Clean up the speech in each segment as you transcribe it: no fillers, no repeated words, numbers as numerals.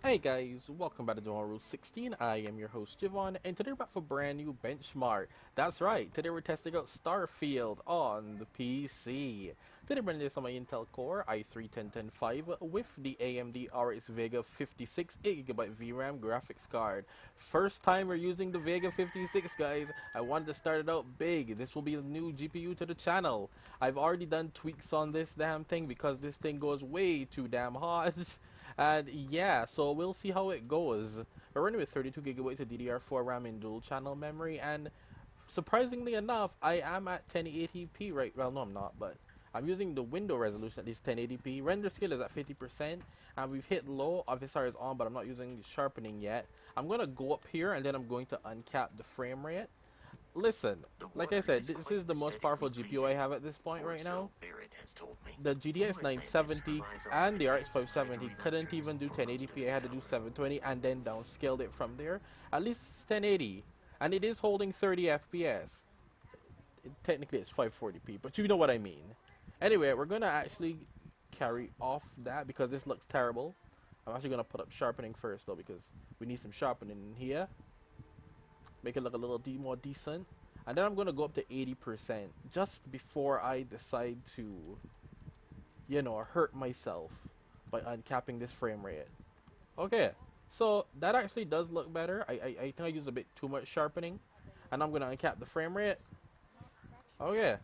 Hey guys, welcome back to Rule 16. I am your host Javon, and today we're back for a brand new benchmark. That's right, today we're testing out Starfield on the PC. Today we're running this on my Intel Core i3-10105 with the AMD RX Vega 56GB VRAM graphics card. First time we're using the Vega 56, guys. I wanted to start it out big. This will be a new GPU to the channel. I've already done tweaks on this damn thing because this thing goes way too damn hot. And yeah, so we'll see how it goes. We're running with 32GB of DDR4 RAM in dual channel memory, and surprisingly enough, I am at 1080p right. Well, no, I'm not, but I'm using the window resolution at least 1080p. Render scale is at 50%, and we've hit low. FSR is on, but I'm not using sharpening yet. I'm gonna go up here, and then I'm going to uncap the frame rate. Listen, like I said, this is the most powerful GPU I have at this point right now. The GTX 970 and the RX 570 couldn't even do 1080p. I had to do 720 and then downscaled it from there. At least it's 1080, and it is holding 30 FPS. Technically it's 540p, but you know what I mean. Anyway, we're gonna actually carry off that because this looks terrible. I'm actually gonna put up sharpening first though, because we need some sharpening in here. Make it look a little more decent. And then I'm going to go up to 80% just before I decide to, you know, hurt myself by uncapping this frame rate. Okay, so that actually does look better. I think I used a bit too much sharpening. And I'm going to uncap the frame rate. Okay.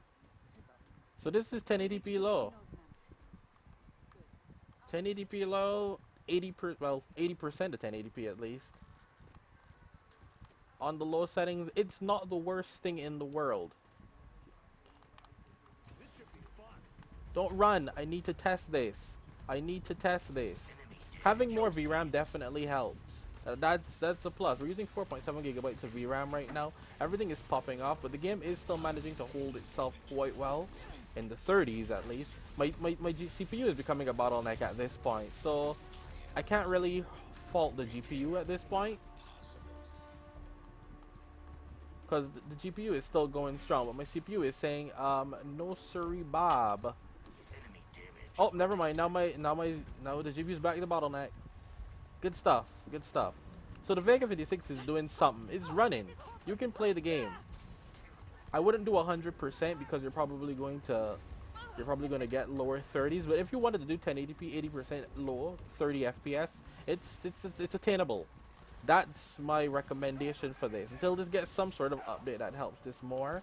So this is 1080p low. 1080p low, 80% to 1080p at least. On the low settings, it's not the worst thing in the world. Don't run. I need to test this. Having more VRAM definitely helps. That's a plus. We're using 4.7GB of VRAM right now. Everything is popping off, but the game is still managing to hold itself quite well, in the 30s at least. My CPU is becoming a bottleneck at this point, so I can't really fault the GPU at this point, because the GPU is still going strong, but my CPU is saying, no sorry, Bob. Oh, never mind. Now the GPU is back to the bottleneck. Good stuff. So the Vega 56 is doing something. It's running. You can play the game. I wouldn't do 100% because you're probably going to get lower 30s. But if you wanted to do 1080p, 80% low, 30 FPS, it's attainable. That's my recommendation for this. Until this gets some sort of update that helps this more.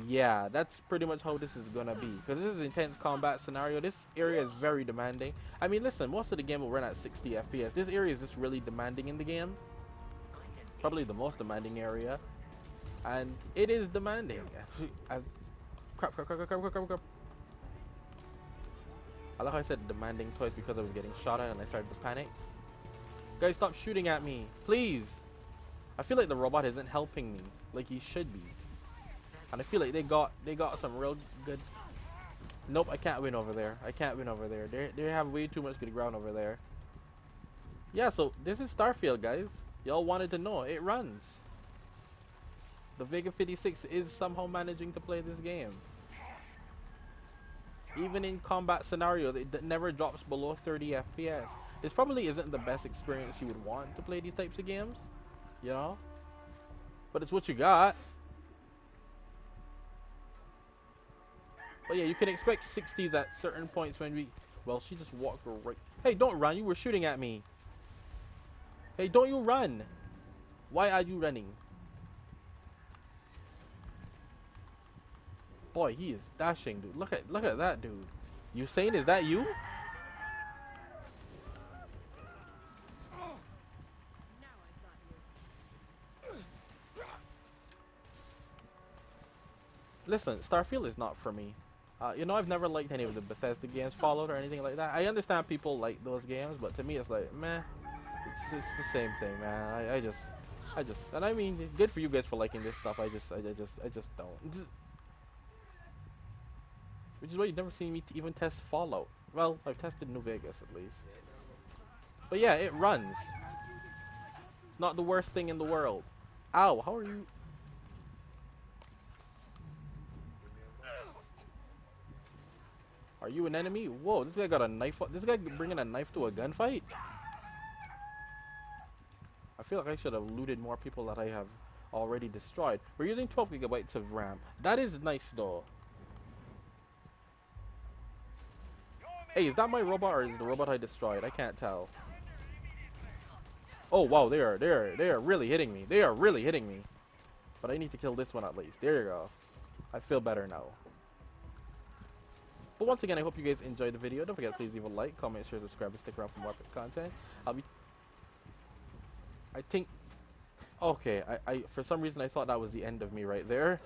Yeah, that's pretty much how this is gonna be. Because this is an intense combat scenario. This area is very demanding. I mean, listen, most of the game will run at 60 FPS. This area is just really demanding in the game. Probably the most demanding area. And it is demanding. Crap. I like how I said demanding twice because I was getting shot at and I started to panic. Guys, stop shooting at me, please. I feel like the robot isn't helping me like he should be, and I feel like they got some real good. Nope, I can't win over there. They have way too much good ground over there. Yeah, so this is Starfield, guys. Y'all wanted to know. It runs. The Vega 56 is somehow managing to play this game. Even in combat scenarios, it never drops below 30 FPS. This probably isn't the best experience you would want to play these types of games, you know? But it's what you got. But yeah, you can expect 60s at certain points when we... Well, she just walked right... Hey, don't run. You were shooting at me. Hey, don't you run. Why are you running? Boy, he is dashing, dude. Look at that, dude. Usain, is that you? Listen, Starfield is not for me. You know, I've never liked any of the Bethesda games, Fallout or anything like that. I understand people like those games, but to me it's like, meh. It's the same thing, man. I just, and I mean, good for you guys for liking this stuff. I just don't. Which is why you've never seen me even test Fallout. Well, I've tested New Vegas at least. But yeah, it runs. It's not the worst thing in the world. Ow, how are you? Are you an enemy? Whoa, this guy got a knife. This guy bringing a knife to a gunfight? I feel like I should have looted more people that I have already destroyed. We're using 12 gigabytes of RAM. That is nice though. Hey, is that my robot or is the robot I destroyed? I can't tell. Oh wow, they are really hitting me. They are really hitting me. But I need to kill this one at least. There you go. I feel better now. But once again, I hope you guys enjoyed the video. Don't forget to please leave a like, comment, share, subscribe, and stick around for more content. I think... Okay, I for some reason I thought that was the end of me right there.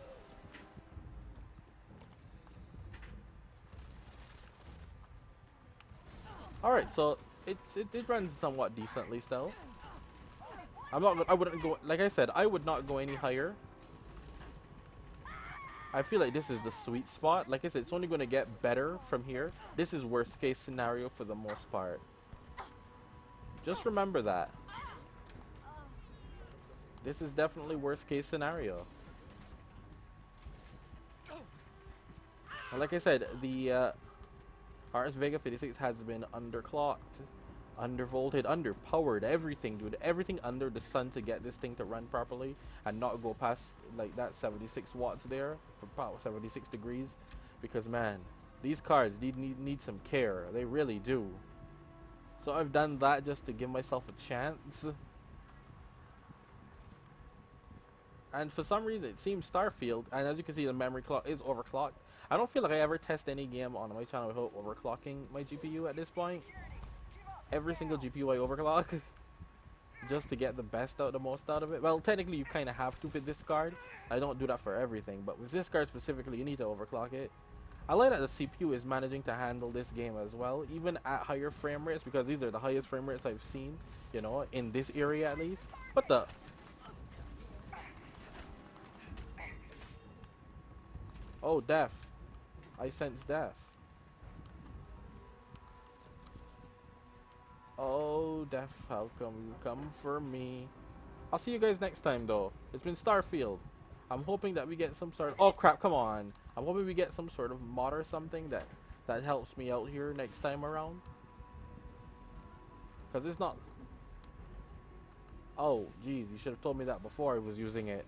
Alright, so it runs somewhat decently still. I wouldn't go, like I said, I would not go any higher. I feel like this is the sweet spot. Like I said, it's only going to get better from here. This is worst case scenario for the most part. Just remember that. This is definitely worst case scenario. And like I said, the RS Vega 56 has been underclocked, undervolted, underpowered, everything, dude. Everything under the sun to get this thing to run properly and not go past like that 76 watts there for power, 76 degrees. Because man, these cards need some care. They really do. So I've done that just to give myself a chance. And for some reason, it seems Starfield, and as you can see, the memory clock is overclocked. I don't feel like I ever test any game on my channel without overclocking my GPU at this point. Every single GPU I overclock just to get the best out, the most out of it. Well, technically you kind of have to with this card. I don't do that for everything, but with this card specifically, you need to overclock it. I like that the CPU is managing to handle this game as well, even at higher frame rates, because these are the highest frame rates I've seen, you know, in this area at least. What the? Oh, death. I sense death. Oh, death, how come you come for me? I'll see you guys next time, though. It's been Starfield. I'm hoping that we get some sort of... Oh, crap, come on. I'm hoping we get some sort of mod or something that helps me out here next time around. Because it's not... Oh, geez, you should have told me that before I was using it.